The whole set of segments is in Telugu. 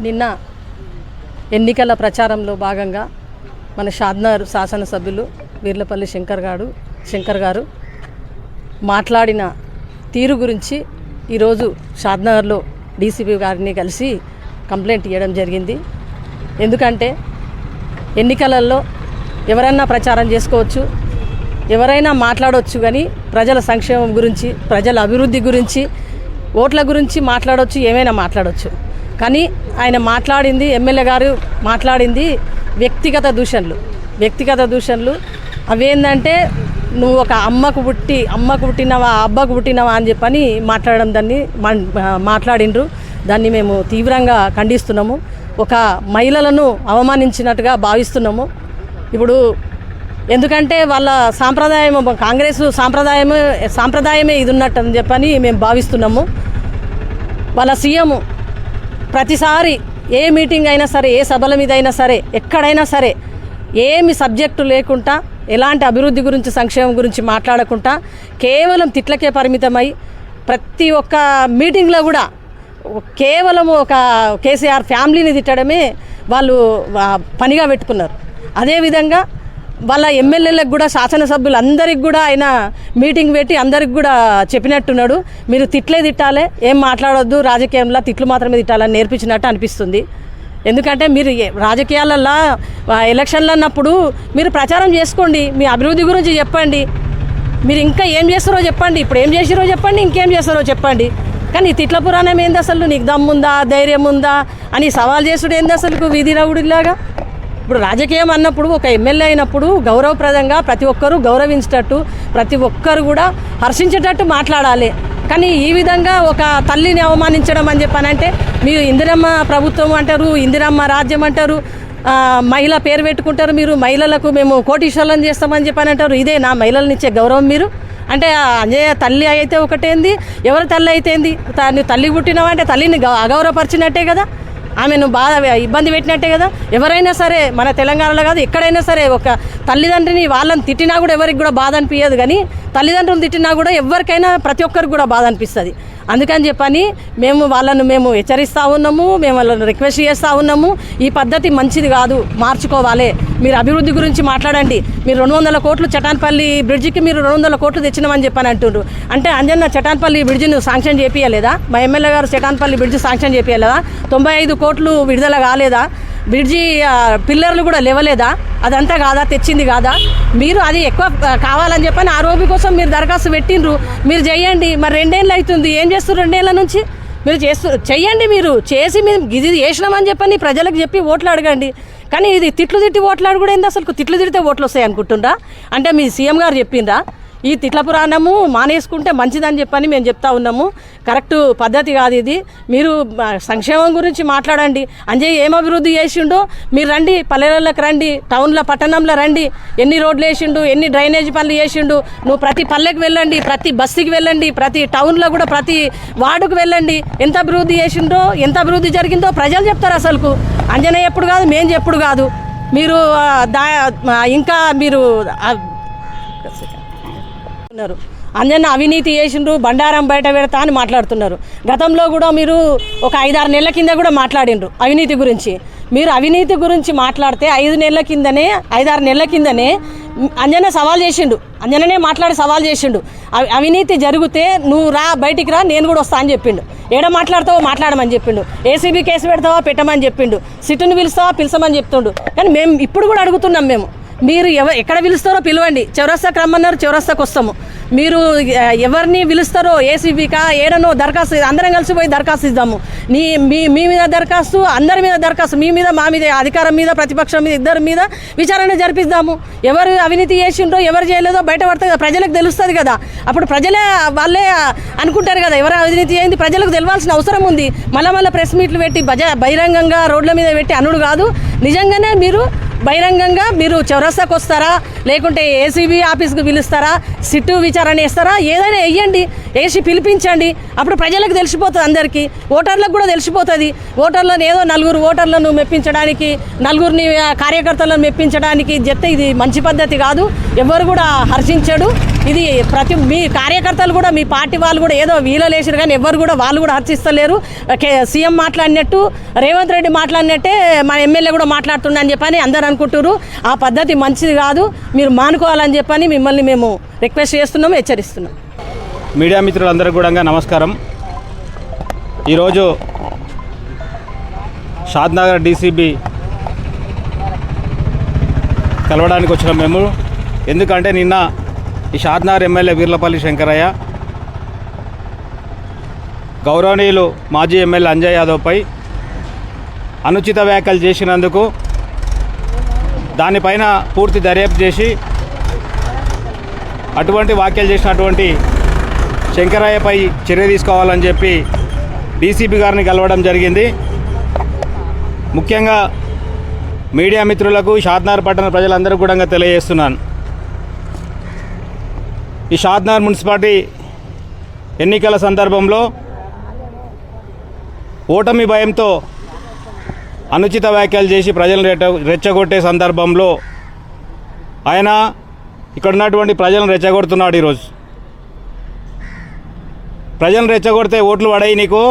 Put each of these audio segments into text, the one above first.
నిన్న ఎన్నికల ప్రచారంలో భాగంగా మన షాద్నగర్ శాసనసభ్యులు వీర్లపల్లి శంకర్ గారు మాట్లాడిన తీరు గురించి ఈరోజు షాద్నగర్లో డీసీపీ గారిని కలిసి కంప్లైంట్ ఇవ్వడం జరిగింది. ఎందుకంటే ఎన్నికలలో ఎవరైనా ప్రచారం చేసుకోవచ్చు, ఎవరైనా మాట్లాడవచ్చు, కానీ ప్రజల సంక్షేమం గురించి, ప్రజల అభివృద్ధి గురించి, ఓట్ల గురించి మాట్లాడవచ్చు, ఏమైనా మాట్లాడవచ్చు. కానీ ఆయన మాట్లాడింది, ఎమ్మెల్యే గారు మాట్లాడింది వ్యక్తిగత దూషణలు. అవేంటంటే నువ్వు ఒక అమ్మకు పుట్టినవా, అబ్బకు పుట్టినవా అని చెప్పని మాట్లాడిండ్రు. దాన్ని మేము తీవ్రంగా ఖండిస్తున్నాము. ఒక మహిళలను అవమానించినట్టుగా భావిస్తున్నాము. ఇప్పుడు ఎందుకంటే వాళ్ళ సాంప్రదాయం, కాంగ్రెస్ సాంప్రదాయమే ఇది ఉన్నట్టు అని చెప్పని మేము భావిస్తున్నాము. వాళ్ళ సీఎం ప్రతిసారి ఏ మీటింగ్ అయినా సరే, ఏ సభల మీద అయినా సరే, ఎక్కడైనా సరే ఏమి సబ్జెక్టు లేకుండా, ఎలాంటి అభివృద్ధి గురించి, సంక్షేమం గురించి మాట్లాడకుండా కేవలం తిట్లకే పరిమితమై ప్రతి ఒక్క మీటింగ్లో కూడా కేవలం ఒక కేసీఆర్ ఫ్యామిలీని తిట్టడమే వాళ్ళు పనిగా పెట్టుకున్నారు. అదేవిధంగా వాళ్ళ ఎమ్మెల్యేలకు కూడా, శాసనసభ్యులందరికీ కూడా ఆయన మీటింగ్ పెట్టి అందరికి కూడా చెప్పినట్టున్నాడు, మీరు తిట్లే తిట్టాలి, ఏం మాట్లాడొద్దు, రాజకీయంలో తిట్లు మాత్రమే తిట్టాలని నేర్పించినట్టు అనిపిస్తుంది. ఎందుకంటే మీరు రాజకీయాలలో ఎలక్షన్లు అన్నప్పుడు మీరు ప్రచారం చేసుకోండి, మీ అభివృద్ధి గురించి చెప్పండి, మీరు ఇంకా ఏం చేస్తారో చెప్పండి, ఇప్పుడు ఏం చేసిరో చెప్పండి, ఇంకేం చేస్తారో చెప్పండి. కానీ తిట్ల పురాణం ఏంది అసలు? నీకు దమ్ముందా, ధైర్యం ఉందా అని సవాల్ చేసుడు ఏంది అసలు వీధిరవుడిలాగా? ఇప్పుడు రాజకీయం అన్నప్పుడు, ఒక ఎమ్మెల్యే అయినప్పుడు గౌరవప్రదంగా ప్రతి ఒక్కరూ గౌరవించేటట్టు, ప్రతి ఒక్కరు కూడా హర్షించేటట్టు మాట్లాడాలి. కానీ ఈ విధంగా ఒక తల్లిని అవమానించడం అని చెప్పానంటే, మీరు ఇందిరమ్మ ప్రభుత్వం అంటారు, ఇందిరమ్మ రాజ్యం అంటారు, మహిళ పేరు పెట్టుకుంటారు, మీరు మహిళలకు మేము కోటీశ్వరులను చేస్తామని చెప్పానంటారు. ఇదే నా మహిళలను ఇచ్చే గౌరవం మీరు? అంటే అంజయ్య తల్లి అయితే ఒకటేంది, ఎవరి తల్లి అయితేంది? నువ్వు తల్లి పుట్టినావా అంటే తల్లిని అగౌరవపరిచినట్టే కదా, ఆమెను ఇబ్బంది పెట్టినట్టే కదా. ఎవరైనా సరే మన తెలంగాణలో కాదు, ఎక్కడైనా సరే ఒక తల్లిదండ్రిని వాళ్ళని తిట్టినా కూడా ఎవరికి కూడా బాధ అనిపించదు, కానీ తల్లిదండ్రులు తిట్టినా కూడా ఎవరికైనా ప్రతి ఒక్కరికి కూడా బాధ అనిపిస్తుంది. అందుకని చెప్పని మేము హెచ్చరిస్తూ ఉన్నాము, మేము వాళ్ళని రిక్వెస్ట్ చేస్తూ ఉన్నాము. ఈ పద్ధతి మంచిది కాదు, మార్చుకోవాలి. మీరు అభివృద్ధి గురించి మాట్లాడండి. మీరు 200 కోట్లు చటాన్పల్లి బ్రిడ్జికి మీరు 200 కోట్లు తెచ్చినామని చెప్పని అంటుండ్రు. అంటే అంజన్న చటాన్పల్లి బ్రిడ్జిని శాంక్షన్ చేపియలేదా? మా ఎమ్మెల్యే గారు చటాన్పల్లి బ్రిడ్జి శాంక్షన్ చేపియలేదా? 95 కోట్లు విడుదల కాలేదా? బ్రిడ్జి పిల్లర్లు కూడా లేవలేదా? అదంతా కాదా, తెచ్చింది కాదా? మీరు అది ఎక్కువ కావాలని చెప్పని ఆ రోజు కోసం మీరు దరఖాస్తు పెట్టిండ్రు. మీరు చేయండి. మరి 2 ఏళ్ళు అవుతుంది, ఏం చేస్తారు 2 ఏళ్ళ నుంచి? మీరు చెయ్యండి. మీరు చేసి మీరు ఇది చేసినామని చెప్పని ప్రజలకు చెప్పి ఓట్లు అడగండి. కానీ ఇది తిట్లు తిట్టి ఓట్లు అడుగుడు ఏంది అసలు? తిట్లు తిడితే ఓట్లు వస్తాయి అనుకుంటుండ్రా? అంటే మీ సీఎం గారు చెప్పిండ్రా ఈ తిట్ల పురాణము మానేసుకుంటే మంచిదని చెప్పని మేము చెప్తా ఉన్నాము. కరెక్ట్ పద్ధతి కాదు ఇది. మీరు సంక్షేమం గురించి మాట్లాడండి. అంజయ్ ఏం అభివృద్ధి చేసిండో మీరు రండి, పల్లెలకు రండి, టౌన్లో పట్టణంలో రండి, ఎన్ని రోడ్లు వేసిండు, ఎన్ని డ్రైనేజ్ పనులు చేసిండు. నువ్వు ప్రతి పల్లెకి వెళ్ళండి, ప్రతి బస్తీకి వెళ్ళండి, ప్రతి టౌన్లో కూడా ప్రతి వార్డుకు వెళ్ళండి. ఎంత అభివృద్ధి చేసిండో, ఎంత అభివృద్ధి జరిగిందో ప్రజలు చెప్తారు. అసలుకు అంజనయ్య ఎప్పుడు కాదు, మేము చెప్పుడు కాదు. మీరు ఇంకా మీరు అంజన్న అవినీతి చేసిండ్రు, బండారం బయట పెడతా అని మాట్లాడుతున్నారు. గతంలో కూడా మీరు ఒక 5-6 నెలల కింద కూడా మాట్లాడిండ్రు అవినీతి గురించి. మీరు అవినీతి గురించి మాట్లాడితే 5 నెలల కిందనే, 5-6 నెలల కిందనే అంజన్న సవాల్ చేసిండు. అంజననే మాట్లాడి సవాల్ చేసిండు. అవినీతి జరిగితే నువ్వు రా, బయటికి రా, నేను కూడా వస్తా అని చెప్పిండు. ఏడ మాట్లాడతావో మాట్లాడమని చెప్పిండు. ఏసీబీ కేసు పెడతావా పెట్టమని చెప్పిండు. సిట్టును పిలుస్తావా పిలిచమని చెప్తుండు. కానీ మేము ఇప్పుడు కూడా అడుగుతున్నాం, మీరు ఎక్కడ పిలుస్తారో పిలవండి, చౌరస్తాకు రమ్మన్నారు, చౌరస్తాకు వస్తాము. మీరు ఎవరిని పిలుస్తారో ఏసీబీకా ఏడనో దరఖాస్తు, అందరం కలిసిపోయి దరఖాస్తు ఇద్దాము. మీ మీద దరఖాస్తు, అందరి మీద దరఖాస్తు, మీ మీద, మా మీద, అధికారం మీద, ప్రతిపక్షం మీద, ఇద్దరి మీద విచారణ జరిపిద్దాము. ఎవరు అవినీతి చేసిండ్రో, ఎవరు చేయలేదో బయట పడుతుంది కదా, ప్రజలకు తెలుస్తుంది కదా. అప్పుడు వాళ్ళే అనుకుంటారు కదా ఎవరు అవినీతి చేయింది, ప్రజలకు తెలవాల్సిన అవసరం ఉంది. మళ్ళీ ప్రెస్ మీట్లు పెట్టి బహిరంగంగా రోడ్ల మీద పెట్టి అనుడు కాదు. నిజంగానే మీరు బహిరంగంగా మీరు చౌరస్తాకు వస్తారా, లేకుంటే ఏసీబీ ఆఫీస్కి పిలుస్తారా, సిట్టు విచారణ చేస్తారా, ఏదైనా వేయండి, వేసి పిలిపించండి. అప్పుడు ప్రజలకు తెలిసిపోతుంది, అందరికీ ఓటర్లకు కూడా తెలిసిపోతుంది. ఓటర్లను ఏదో 4 ఓటర్లను మెప్పించడానికి, 4 కార్యకర్తలను మెప్పించడానికి చెప్తే ఇది మంచి పద్ధతి కాదు. ఎవరు కూడా హర్షించడు. ఇది మీ కార్యకర్తలు కూడా మీ పార్టీ వాళ్ళు కూడా ఏదో వీలలేసారు కానీ ఎవరు కూడా వాళ్ళు కూడా హర్షిస్తలేరు. సీఎం మాట్లాడినట్టు రేవంత్ రెడ్డి మాట్లాడినట్టే మన ఎమ్మెల్యే కూడా మాట్లాడుతుండని చెప్పని అందరు అనుకుంటారు. ఆ పద్ధతి మంచిది కాదు, మీరు మానుకోవాలని చెప్పని మిమ్మల్ని మేము రిక్వెస్ట్ చేస్తున్నాము, హెచ్చరిస్తున్నాం. మీడియా మిత్రులందరికీ కూడా నమస్కారం. ఈరోజు షాద్నగర్ డీసీబీ కలవడానికి వచ్చినాం మేము. ఎందుకంటే నిన్న ఈ షాద్నగర్ ఎమ్మెల్యే వీర్లపల్లి శంకరయ్య గౌరవనీయులు మాజీ ఎమ్మెల్యే అంజయ్ యాదవ్పై అనుచిత వ్యాఖ్యలు చేసినందుకు దానిపైన పూర్తి దర్యాప్తు చేసి అటువంటి వ్యాఖ్యలు చేసినటువంటి శంకరయ్యపై చర్య తీసుకోవాలని చెప్పి డీసీపీ గారిని కలవడం జరిగింది. ముఖ్యంగా మీడియా మిత్రులకు షాద్నగర్ పట్టణ ప్రజలందరూ కూడా తెలియజేస్తున్నాను. ఈ షాద్నగర్ మున్సిపాలిటీ ఎన్నికల సందర్భంలో ఓటమి భయంతో అనుచిత వ్యాఖ్యలు చేసి ప్రజలను రెచ్చగొట్టే సందర్భంలో ఆయన ఇక్కడ ఉన్నటువంటి ప్రజలను రెచ్చగొడుతున్నాడు. ఈరోజు ప్రజలను రెచ్చగొడితే ఓట్లు పడాయి, నీకు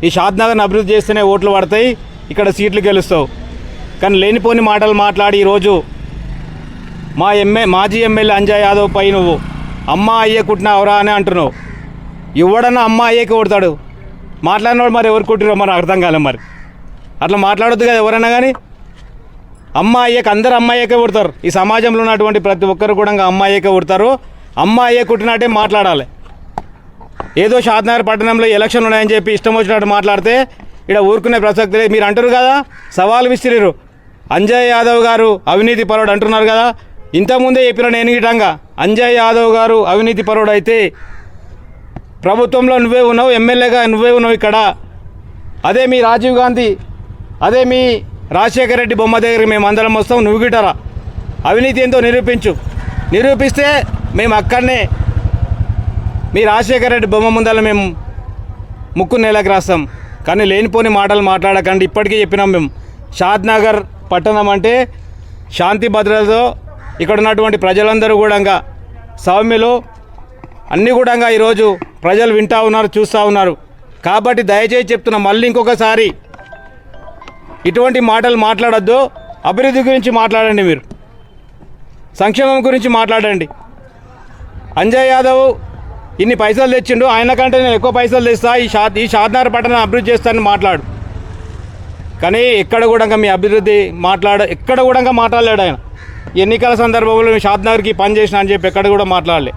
ఈ షాద్నగర్ని అభివృద్ధి చేస్తేనే ఓట్లు పడతాయి, ఇక్కడ సీట్లు గెలుస్తావు. కానీ లేనిపోని మాటలు మాట్లాడి ఈరోజు మాజీ ఎమ్మెల్యే అంజయ్ యాదవ్ పై నువ్వు అమ్మ అయ్యే కుట్టినావురా అని అంటున్నావు. ఎవడన్నా అమ్మ అయ్యేకి కొడతాడు, మాట్లాడినవాడు మరి ఎవరు కుట్టిరో మరి అర్థం కాలేదు. మరి అట్లా మాట్లాడొద్దు కదా ఎవరైనా కానీ. అమ్మ అయ్యేకి అందరు అమ్మ అయ్యేకే కొడతారు. ఈ సమాజంలో ఉన్నటువంటి ప్రతి ఒక్కరు కూడా అమ్మ అయ్యేకే కొడతారు. అమ్మ అయ్యే కుట్టినట్టే మాట్లాడాలి. ఏదో షాద్నగర్ పట్టణంలో ఎలక్షన్లు ఉన్నాయని చెప్పి ఇష్టం వచ్చినట్టు మాట్లాడితే ఇక్కడ ఊరుకునే ప్రసక్తి లేదు. మీరు అంటారు కదా, సవాల్ విసిరిరు, అంజయ్ యాదవ్ గారు అవినీతి పరుడు అంటున్నారు కదా. ఇంతకుముందే చెప్పిన నేను గిటంగా అంజయ్ యాదవ్ గారు అవినీతి పరుడు అయితే ప్రభుత్వంలో నువ్వే ఉన్నావు, ఎమ్మెల్యేగా నువ్వే ఉన్నావు ఇక్కడ. అదే మీ రాజీవ్ గాంధీ, అదే మీ రాజశేఖర రెడ్డి బొమ్మ దగ్గరికి మేము అందరం వస్తాం, నువ్వు గిటరా అవినీతి ఏంటో నిరూపిస్తే మేము అక్కడనే మీ రాజశేఖర రెడ్డి బొమ్మ ముందర మేము ముక్కు నేలకు రాస్తాం. కానీ లేనిపోని మాటలు మాట్లాడకండి. ఇప్పటికీ చెప్పినాం మేము, షాద్నగర్ పట్టణం అంటే శాంతి భద్రతతో ఇక్కడ ఉన్నటువంటి ప్రజలందరూ కూడా సౌమ్యలు అన్నీ కూడా ఈరోజు ప్రజలు వింటూ ఉన్నారు, చూస్తూ ఉన్నారు. కాబట్టి దయచేసి చెప్తున్నా, మళ్ళీ ఇంకొకసారి ఇటువంటి మాటలు మాట్లాడొద్దు. అభివృద్ధి గురించి మాట్లాడండి, మీరు సంక్షేమం గురించి మాట్లాడండి. అంజయ్ యాదవ్ ఇన్ని పైసలు తెచ్చిండు, ఆయన కంటే నేను ఎక్కువ పైసలు తెస్తా, ఈ షాద్నగర్ పట్టణం అభివృద్ధి చేస్తానని మాట్లాడు. కానీ ఎక్కడ కూడా మీ అభివృద్ధి ఎక్కడ కూడా మాట్లాడలేడు ఆయన. ఎన్నికల సందర్భంలో షాద్నగర్కి పని చేసిన అని చెప్పి ఎక్కడ కూడా మాట్లాడలే.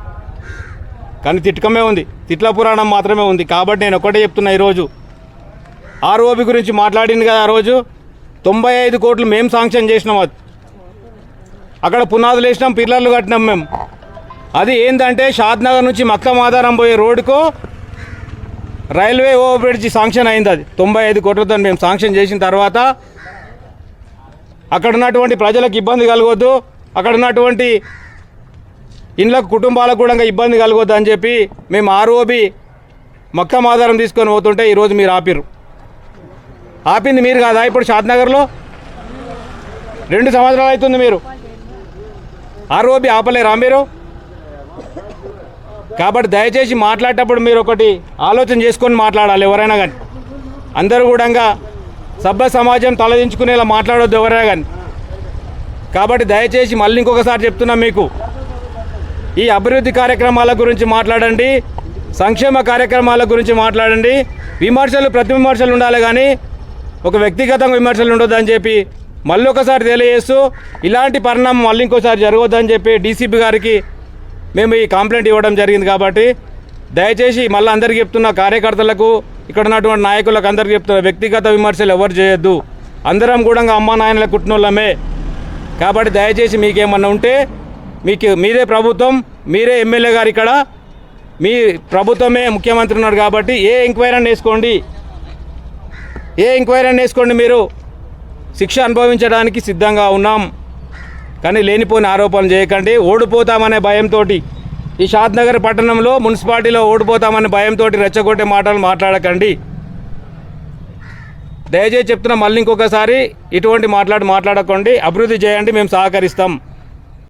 కానీ తిట్టకమే ఉంది, తిట్ల పురాణం మాత్రమే ఉంది. కాబట్టి నేను ఒకటే చెప్తున్నా, ఈరోజు ఆర్ఓబి గురించి మాట్లాడింది కదా. ఆ రోజు 95 కోట్లు మేము శాంక్షన్ చేసినాం. అది అక్కడ పునాదులు వేసినాం, పిల్లర్లు కట్టినాం మేము. అది ఏంటంటే షాద్నగర్ నుంచి మక్తమాధారం పోయే రోడ్డుకు రైల్వే ఓవర్ బ్రిడ్జి శాంక్షన్ అయింది. అది 95 కోట్లతో మేము శాంక్షన్ చేసిన తర్వాత అక్కడ ఉన్నటువంటి ప్రజలకు ఇబ్బంది కలగొద్దు, అక్కడ ఉన్నటువంటి ఇండ్లకు కుటుంబాలకు కూడా ఇబ్బంది కలగొద్దు అని చెప్పి మేము ఆర్ఓబి మక్తమాధారం తీసుకొని పోతుంటే ఈరోజు మీరు ఆపింది మీరు కాదా? ఇప్పుడు షాద్నగర్లో 2 సంవత్సరాలు అవుతుంది, మీరు ఆర్ఓబి ఆపలేరా మీరు? కాబట్టి దయచేసి మాట్లాడేటప్పుడు మీరు ఒకటి ఆలోచన చేసుకొని మాట్లాడాలి. ఎవరైనా కానీ అందరూ కూడా సభ్య సమాజం తలదించుకునేలా మాట్లాడొద్దు ఎవరైనా కానీ. కాబట్టి దయచేసి మళ్ళీ ఇంకొకసారి చెప్తున్నాం మీకు, ఈ అభివృద్ధి కార్యక్రమాల గురించి మాట్లాడండి, సంక్షేమ కార్యక్రమాల గురించి మాట్లాడండి. ప్రతి విమర్శలు ఉండాలి కానీ ఒక వ్యక్తిగతంగా విమర్శలు ఉండొద్దని చెప్పి మళ్ళీ ఒకసారి తెలియజేస్తూ, ఇలాంటి పరిణామం మళ్ళీ ఇంకోసారి జరగొద్దని చెప్పి డీసీపీ గారికి మేము ఈ కంప్లైంట్ ఇవ్వడం జరిగింది. కాబట్టి దయచేసి మళ్ళీ అందరికీ చెప్తున్న, కార్యకర్తలకు ఇక్కడ ఉన్నటువంటి నాయకులకు అందరికీ చెప్తున్న, వ్యక్తిగత విమర్శలు ఎవరు చేయొద్దు. అందరం కూడా అమ్మా నాయనల కుట్టినోళ్ళమే. కాబట్టి దయచేసి మీకేమన్నా ఉంటే మీదే ప్రభుత్వం, మీరే ఎమ్మెల్యే గారు, ఇక్కడ మీ ప్రభుత్వమే ముఖ్యమంత్రి ఉన్నారు. కాబట్టి ఏ ఎంక్వైరీ వేసుకోండి, మీరు శిక్ష అనుభవించడానికి సిద్ధంగా ఉన్నాం. కానీ లేనిపోయిన ఆరోపణలు చేయకండి. ఓడిపోతామనే భయంతో ఈ షాద్నగర్ పట్టణంలో మున్సిపాలిటీలో ఓడిపోతామనే భయంతో రెచ్చగొట్టే మాటలు మాట్లాడకండి. దయచేసి చెప్తున్నా, మళ్ళీ ఇంకొకసారి ఇటువంటి మాట్లాడకండి. అభివృద్ధి చేయండి, మేము సహకరిస్తాం.